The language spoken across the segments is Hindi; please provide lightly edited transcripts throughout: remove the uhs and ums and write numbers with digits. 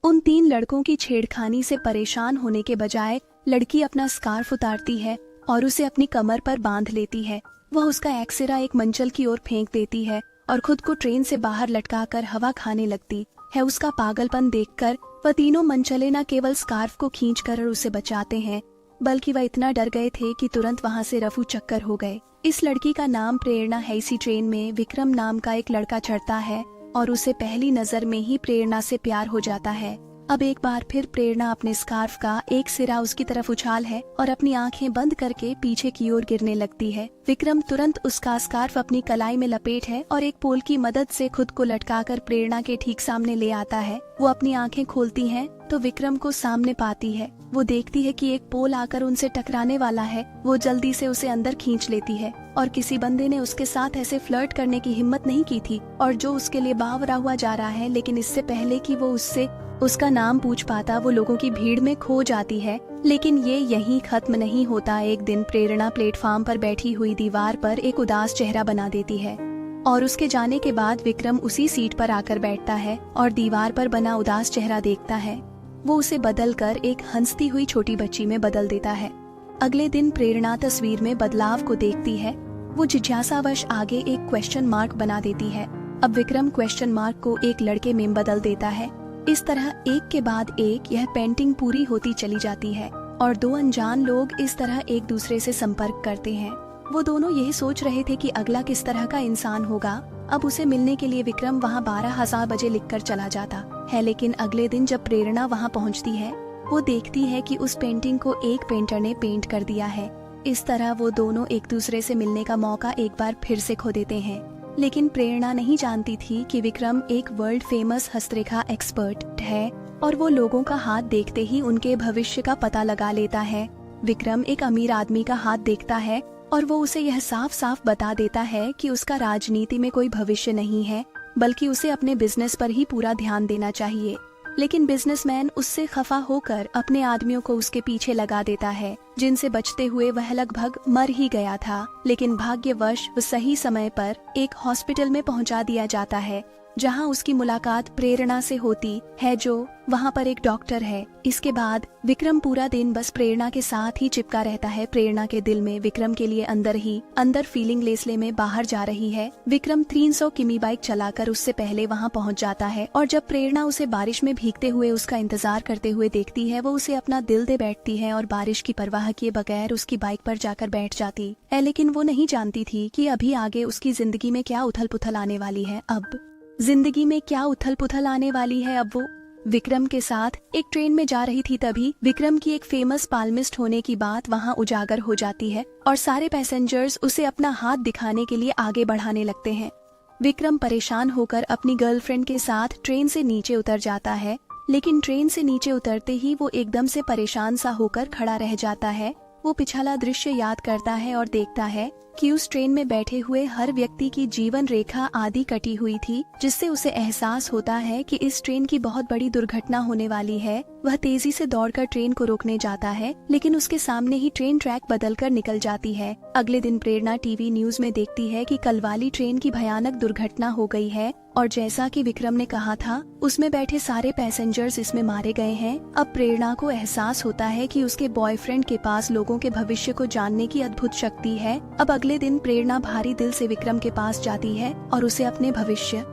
उन 3 लड़कों की छेड़खानी से परेशान होने के बजाय लड़की अपना स्कार्फ उतारती है और उसे अपनी कमर पर बांध लेती है। वह उसका एक सिरा एक मंचल की ओर फेंक देती है और खुद को ट्रेन से बाहर लटकाकर हवा खाने लगती है। उसका पागलपन देखकर वह तीनों मंचले न केवल स्कार्फ को खींचकर उसे बचाते हैं, बल्कि वह इतना डर गए थे कि तुरंत वहां से रफू चक्कर हो गए। इस लड़की का नाम प्रेरणा है। इसी ट्रेन में विक्रम नाम का एक लड़का चढ़ता है और उसे पहली नजर में ही प्रेरणा से प्यार हो जाता है। अब एक बार फिर प्रेरणा अपने स्कार्फ का एक सिरा उसकी तरफ उछाल है और अपनी आंखें बंद करके पीछे की ओर गिरने लगती है। विक्रम तुरंत उसका स्कार्फ अपनी कलाई में लपेट है और एक पोल की मदद से खुद को लटकाकर प्रेरणा के ठीक सामने ले आता है। वो अपनी आंखें खोलती है तो विक्रम को सामने पाती है। वो देखती है कि एक पोल आकर उनसे टकराने वाला है। वो जल्दी से उसे अंदर खींच लेती है और किसी बंदे ने उसके साथ ऐसे फ्लर्ट करने की हिम्मत नहीं की थी और जो उसके लिए बावरा हुआ जा रहा है। लेकिन इससे पहले कि वो उससे उसका नाम पूछ पाता, वो लोगों की भीड़ में खो जाती है। लेकिन ये यहीं खत्म नहीं होता। एक दिन प्रेरणा प्लेटफॉर्म पर बैठी हुई दीवार पर एक उदास चेहरा बना देती है और उसके जाने के बाद विक्रम उसी सीट पर आकर बैठता है और दीवार पर बना उदास चेहरा देखता है। वो उसे बदलकर एक हंसती हुई छोटी बच्ची में बदल देता है। अगले दिन प्रेरणा तस्वीर में बदलाव को देखती है। वो जिज्ञासावश आगे एक क्वेश्चन मार्क बना देती है। अब विक्रम क्वेश्चन मार्क को एक लड़के में बदल देता है। इस तरह एक के बाद एक यह पेंटिंग पूरी होती चली जाती है और 2 अनजान लोग इस तरह एक दूसरे से संपर्क करते हैं। वो दोनों यही सोच रहे थे कि अगला किस तरह का इंसान होगा। अब उसे मिलने के लिए विक्रम वहाँ 12,000 बजे लिखकर चला जाता है। लेकिन अगले दिन जब प्रेरणा वहाँ पहुँचती है, वो देखती है कि उस पेंटिंग को एक पेंटर ने पेंट कर दिया है। इस तरह वो दोनों एक दूसरे से मिलने का मौका एक बार फिर से खो देते हैं। लेकिन प्रेरणा नहीं जानती थी कि विक्रम एक वर्ल्ड फेमस हस्तरेखा एक्सपर्ट है और वो लोगों का हाथ देखते ही उनके भविष्य का पता लगा लेता है। विक्रम एक अमीर आदमी का हाथ देखता है और वो उसे यह साफ साफ बता देता है कि उसका राजनीति में कोई भविष्य नहीं है, बल्कि उसे अपने बिजनेस पर ही पूरा ध्यान देना चाहिए। लेकिन बिजनेसमैन उससे खफा होकर अपने आदमियों को उसके पीछे लगा देता है, जिनसे बचते हुए वह लगभग मर ही गया था। लेकिन भाग्यवश वो सही समय पर एक हॉस्पिटल में पहुंचा दिया जाता है, जहां उसकी मुलाकात प्रेरणा से होती है, जो वहां पर एक डॉक्टर है। इसके बाद विक्रम पूरा दिन बस प्रेरणा के साथ ही चिपका रहता है। प्रेरणा के दिल में विक्रम के लिए अंदर ही अंदर फीलिंग लेसले में बाहर जा रही है। विक्रम 300 किमी बाइक चलाकर उससे पहले वहां पहुंच जाता है और जब प्रेरणा उसे बारिश में भीगते हुए उसका इंतजार करते हुए देखती है, वो उसे अपना दिल दे बैठती है और बारिश की परवाह किए बगैर उसकी बाइक पर जाकर बैठ जाती है। लेकिन वो नहीं जानती थी कि अभी आगे उसकी जिंदगी में क्या उथल पुथल आने वाली है। अब वो विक्रम के साथ एक ट्रेन में जा रही थी। तभी विक्रम की एक फेमस पाल्मिस्ट होने की बात वहां उजागर हो जाती है और सारे पैसेंजर्स उसे अपना हाथ दिखाने के लिए आगे बढ़ाने लगते हैं। विक्रम परेशान होकर अपनी गर्लफ्रेंड के साथ ट्रेन से नीचे उतर जाता है, लेकिन ट्रेन से नीचे उतरते ही वो एकदम से परेशान सा होकर खड़ा रह जाता है। वो पिछला दृश्य याद करता है और देखता है कि उस ट्रेन में बैठे हुए हर व्यक्ति की जीवन रेखा आदि कटी हुई थी, जिससे उसे एहसास होता है कि इस ट्रेन की बहुत बड़ी दुर्घटना होने वाली है। वह तेजी से दौड़कर ट्रेन को रोकने जाता है, लेकिन उसके सामने ही ट्रेन ट्रैक बदलकर निकल जाती है। अगले दिन प्रेरणा टीवी न्यूज में देखती है कि कल वाली ट्रेन की भयानक दुर्घटना हो गई है और जैसा कि विक्रम ने कहा था, उसमें बैठे सारे पैसेंजर्स इसमें मारे गए हैं। अब प्रेरणा को एहसास होता है कि उसके बॉयफ्रेंड के पास लोगों के भविष्य को जानने की अद्भुत शक्ति है। अब अगले दिन प्रेरणा भारी दिल से विक्रम के पास जाती है और उसे अपने भविष्य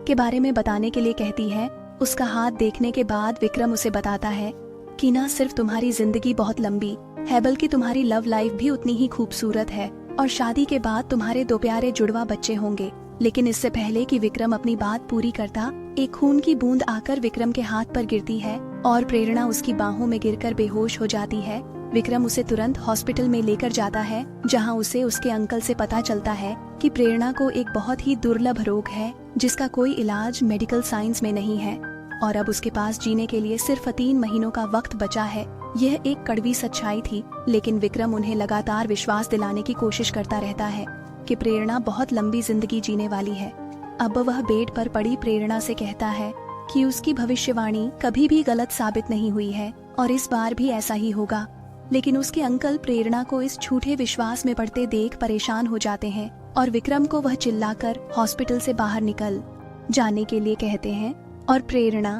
के बारे में बताने के लिए कहती है। उसका हाथ देखने के बाद विक्रम उसे बताता है कि न सिर्फ तुम्हारी जिंदगी बहुत लंबी है, बल्कि तुम्हारी लव लाइफ भी उतनी ही खूबसूरत है और शादी के बाद तुम्हारे 2 प्यारे जुड़वा बच्चे होंगे। लेकिन इससे पहले कि विक्रम अपनी बात पूरी करता, एक खून की बूंद आकर विक्रम के हाथ पर गिरती है और प्रेरणा उसकी बाहों में गिरकर बेहोश हो जाती है। विक्रम उसे तुरंत हॉस्पिटल में लेकर जाता है, जहां उसे उसके अंकल से पता चलता है कि प्रेरणा को एक बहुत ही दुर्लभ रोग है, जिसका कोई इलाज मेडिकल साइंस में नहीं है और अब उसके पास जीने के लिए सिर्फ 3 महीनों का वक्त बचा है। यह एक कड़वी सच्चाई थी, लेकिन विक्रम उन्हें लगातार विश्वास दिलाने की कोशिश करता रहता है कि प्रेरणा बहुत लंबी जिंदगी जीने वाली है। अब वह बेड पर पड़ी प्रेरणा से कहता है कि उसकी भविष्यवाणी कभी भी गलत साबित नहीं हुई है और इस बार भी ऐसा ही होगा। लेकिन उसके अंकल प्रेरणा को इस झूठे विश्वास में पड़ते देख परेशान हो जाते हैं और विक्रम को वह चिल्लाकर हॉस्पिटल से बाहर निकल जाने के लिए कहते हैं और प्रेरणा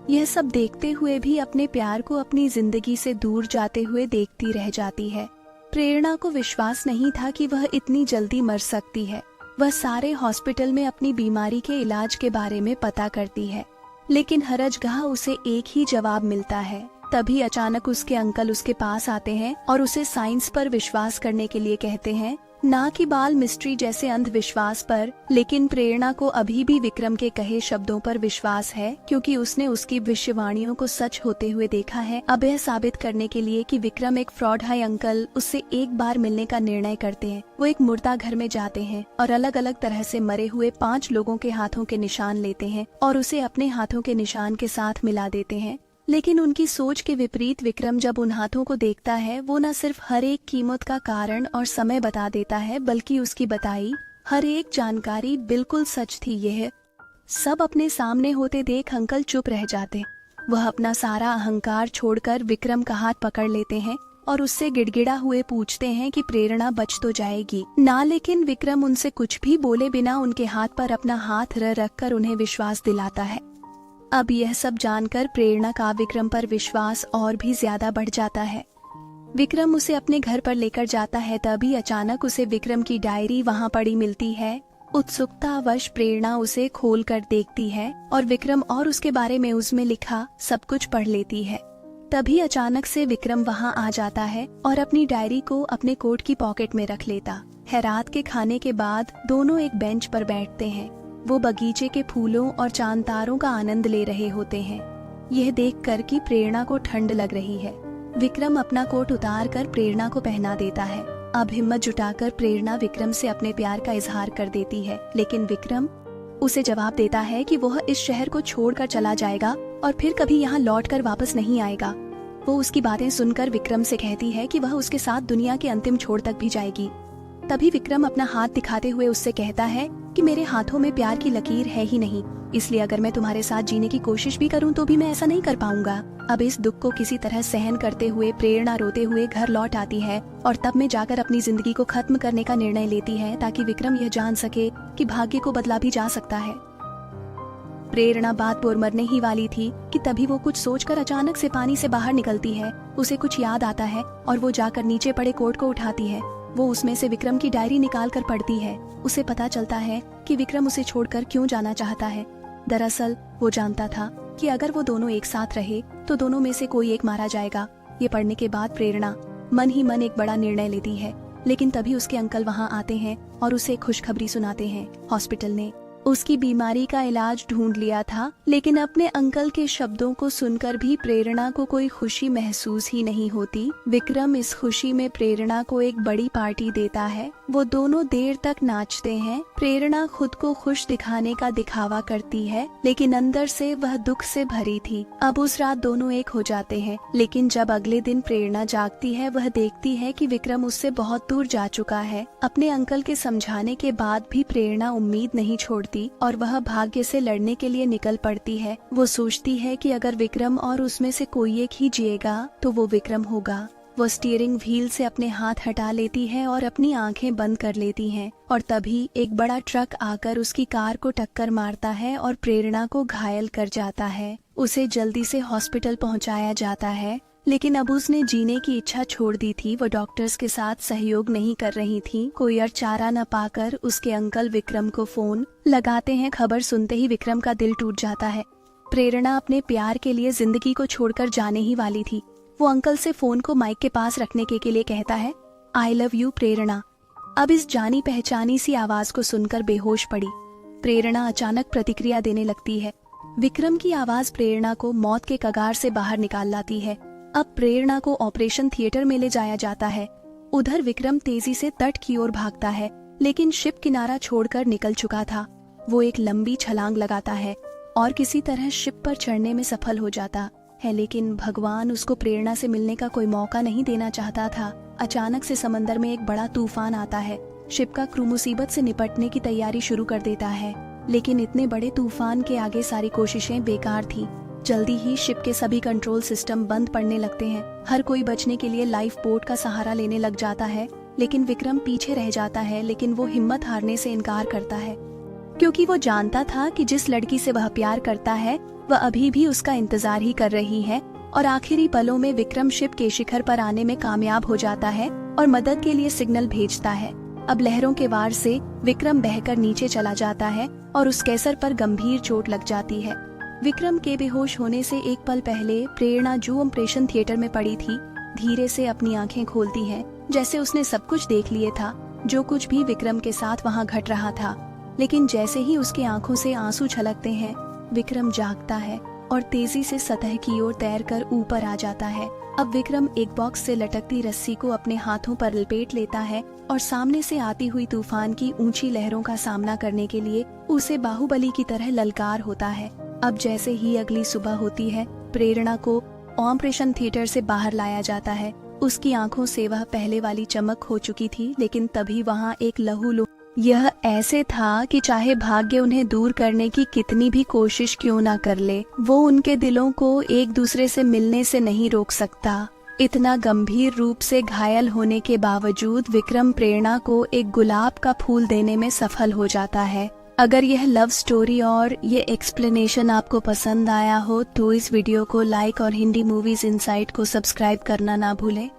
यह सब देखते हुए भी अपने प्यार को अपनी जिंदगी से दूर जाते हुए देखती रह जाती है। प्रेरणा को विश्वास नहीं था कि वह इतनी जल्दी मर सकती है। वह सारे हॉस्पिटल में अपनी बीमारी के इलाज के बारे में पता करती है, लेकिन हरजगह उसे एक ही जवाब मिलता है। तभी अचानक उसके अंकल उसके पास आते हैं और उसे साइंस पर विश्वास करने के लिए कहते हैं, ना कि बाल मिस्ट्री जैसे अंधविश्वास पर। लेकिन प्रेरणा को अभी भी विक्रम के कहे शब्दों पर विश्वास है, क्योंकि उसने उसकी भविष्यवाणियों को सच होते हुए देखा है। अब यह साबित करने के लिए कि विक्रम एक फ्रॉड है, अंकल उससे एक बार मिलने का निर्णय करते हैं। वो एक मुर्दा घर में जाते हैं और अलग अलग तरह से मरे हुए 5 लोगों के हाथों के निशान लेते हैं और उसे अपने हाथों के निशान के साथ मिला देते हैं। लेकिन उनकी सोच के विपरीत विक्रम जब उन हाथों को देखता है, वो न सिर्फ हर एक कीमत का कारण और समय बता देता है, बल्कि उसकी बताई हर एक जानकारी बिल्कुल सच थी। यह सब अपने सामने होते देख अंकल चुप रह जाते। वह अपना सारा अहंकार छोड़कर विक्रम का हाथ पकड़ लेते हैं और उससे गिड़गिड़ा हुए पूछते हैं कि प्रेरणा बच तो जाएगी ना। लेकिन विक्रम उनसे कुछ भी बोले बिना उनके हाथ पर अपना हाथ रखकर उन्हें विश्वास दिलाता है। अब यह सब जानकर प्रेरणा का विक्रम पर विश्वास और भी ज्यादा बढ़ जाता है। विक्रम उसे अपने घर पर लेकर जाता है, तभी अचानक उसे विक्रम की डायरी वहां पड़ी मिलती है। उत्सुकतावश प्रेरणा उसे खोलकर देखती है और विक्रम और उसके बारे में उसमें लिखा सब कुछ पढ़ लेती है। तभी अचानक से विक्रम वहां आ जाता है और अपनी डायरी को अपने कोट की पॉकेट में रख लेता है। रात के खाने के बाद दोनों एक बेंच पर बैठते हैं। वो बगीचे के फूलों और चांद तारों का आनंद ले रहे होते हैं। यह देखकर कि प्रेरणा को ठंड लग रही है, विक्रम अपना कोट उतार कर प्रेरणा को पहना देता है। अब हिम्मत जुटाकर प्रेरणा विक्रम से अपने प्यार का इजहार कर देती है, लेकिन विक्रम उसे जवाब देता है कि वह इस शहर को छोड़कर चला जाएगा और फिर कभी यहाँ लौटकर वापस नहीं आएगा। वो उसकी बातें सुनकर विक्रम से कहती है कि वह उसके साथ दुनिया के अंतिम छोर तक भी जाएगी। तभी विक्रम अपना हाथ दिखाते हुए उससे कहता है कि मेरे हाथों में प्यार की लकीर है ही नहीं, इसलिए अगर मैं तुम्हारे साथ जीने की कोशिश भी करूं तो भी मैं ऐसा नहीं कर पाऊंगा। अब इस दुख को किसी तरह सहन करते हुए प्रेरणा रोते हुए घर लौट आती है और तब में जाकर अपनी जिंदगी को खत्म करने का निर्णय लेती है, ताकि विक्रम यह जान सके कि भाग्य को बदला भी जा सकता है। प्रेरणा बात पर मरने ही वाली थी कि तभी वो कुछ सोचकर अचानक से पानी से बाहर निकलती है। उसे कुछ याद आता है और वो जाकर नीचे पड़े कोट को उठाती है। वो उसमें से विक्रम की डायरी निकाल कर पढ़ती है। उसे पता चलता है कि विक्रम उसे छोड़कर क्यों जाना चाहता है। दरअसल वो जानता था कि अगर वो दोनों एक साथ रहे तो दोनों में से कोई एक मारा जाएगा। ये पढ़ने के बाद प्रेरणा मन ही मन एक बड़ा निर्णय लेती है, लेकिन तभी उसके अंकल वहाँ आते हैं और उसे खुशखबरी सुनाते हैं। हॉस्पिटल ने उसकी बीमारी का इलाज ढूंढ लिया था, लेकिन अपने अंकल के शब्दों को सुनकर भी प्रेरणा को कोई खुशी महसूस ही नहीं होती। विक्रम इस खुशी में प्रेरणा को एक बड़ी पार्टी देता है। वो दोनों देर तक नाचते हैं। प्रेरणा खुद को खुश दिखाने का दिखावा करती है, लेकिन अंदर से वह दुख से भरी थी। अब उस रात दोनों एक हो जाते हैं, लेकिन जब अगले दिन प्रेरणा जागती है, वह देखती है कि विक्रम उससे बहुत दूर जा चुका है। अपने अंकल के समझाने के बाद भी प्रेरणा उम्मीद नहीं छोड़ती और वह भाग्य से लड़ने के लिए निकल पड़ती है। वो सोचती है कि अगर विक्रम और उसमें से कोई एक ही जिएगा तो वो विक्रम होगा। वो स्टीयरिंग व्हील से अपने हाथ हटा लेती है और अपनी आंखें बंद कर लेती है, और तभी एक बड़ा ट्रक आकर उसकी कार को टक्कर मारता है और प्रेरणा को घायल कर जाता है। उसे जल्दी से हॉस्पिटल पहुंचाया जाता है, लेकिन अब उसने जीने की इच्छा छोड़ दी थी। वो डॉक्टर्स के साथ सहयोग नहीं कर रही थी। कोई और चारा न पाकर उसके अंकल विक्रम को फोन लगाते हैं। खबर सुनते ही विक्रम का दिल टूट जाता है। प्रेरणा अपने प्यार के लिए जिंदगी को छोड़कर जाने ही वाली थी। वो अंकल से फोन को माइक के पास रखने के लिए कहता है, आई लव यू प्रेरणा। अब इस जानी पहचानी सी आवाज को सुनकर बेहोश पड़ी प्रेरणा अचानक प्रतिक्रिया देने लगती है। विक्रम की आवाज प्रेरणा को मौत के कगार से बाहर निकाल लाती है। अब प्रेरणा को ऑपरेशन थिएटर में ले जाया जाता है। उधर विक्रम तेजी से तट की ओर भागता है, लेकिन शिप किनारा छोड़कर निकल चुका था। वो एक लंबी छलांग लगाता है और किसी तरह शिप पर चढ़ने में सफल हो जाता है, लेकिन भगवान उसको प्रेरणा से मिलने का कोई मौका नहीं देना चाहता था। अचानक से समंदर में एक बड़ा तूफान आता है। शिप का क्रू मुसीबत से निपटने की तैयारी शुरू कर देता है, लेकिन इतने बड़े तूफान के आगे सारी कोशिशें बेकार थी। जल्दी ही शिप के सभी कंट्रोल सिस्टम बंद पड़ने लगते हैं। हर कोई बचने के लिए लाइफ बोट का सहारा लेने लग जाता है, लेकिन विक्रम पीछे रह जाता है। लेकिन वो हिम्मत हारने से इनकार करता है, क्योंकि वो जानता था कि जिस लड़की से वह प्यार करता है वह अभी भी उसका इंतजार ही कर रही है और आखिरी पलों में विक्रम शिप के शिखर पर आने में कामयाब हो जाता है और मदद के लिए सिग्नल भेजता है। अब लहरों के वार से विक्रम बहकर नीचे चला जाता है और उस कैसर पर गंभीर चोट लग जाती है। विक्रम के बेहोश होने से एक पल पहले प्रेरणा जो ऑपरेशन थिएटर में पड़ी थी धीरे से अपनी आंखें खोलती है, जैसे उसने सब कुछ देख लिए था, जो कुछ भी विक्रम के साथ वहाँ घट रहा था। लेकिन जैसे ही उसकी आंखों से आंसू छलकते हैं, विक्रम जागता है और तेजी से सतह की ओर तैरकर ऊपर आ जाता है। अब विक्रम एक बॉक्स से लटकती रस्सी को अपने हाथों पर लपेट लेता है और सामने से आती हुई तूफान की ऊंची लहरों का सामना करने के लिए उसे बाहुबली की तरह ललकार होता है। अब जैसे ही अगली सुबह होती है, प्रेरणा को ऑपरेशन थिएटर से बाहर लाया जाता है। उसकी आंखों से वह पहले वाली चमक हो चुकी थी, लेकिन तभी वहाँ एक लहू यह ऐसे था कि चाहे भाग्य उन्हें दूर करने की कितनी भी कोशिश क्यों ना कर ले, वो उनके दिलों को एक दूसरे से मिलने से नहीं रोक सकता। इतना गंभीर रूप से घायल होने के बावजूद विक्रम प्रेरणा को एक गुलाब का फूल देने में सफल हो जाता है। अगर यह लव स्टोरी और ये एक्सप्लेनेशन आपको पसंद आया हो तो इस वीडियो को लाइक और हिंदी मूवीज इनसाइट को सब्सक्राइब करना ना भूलें।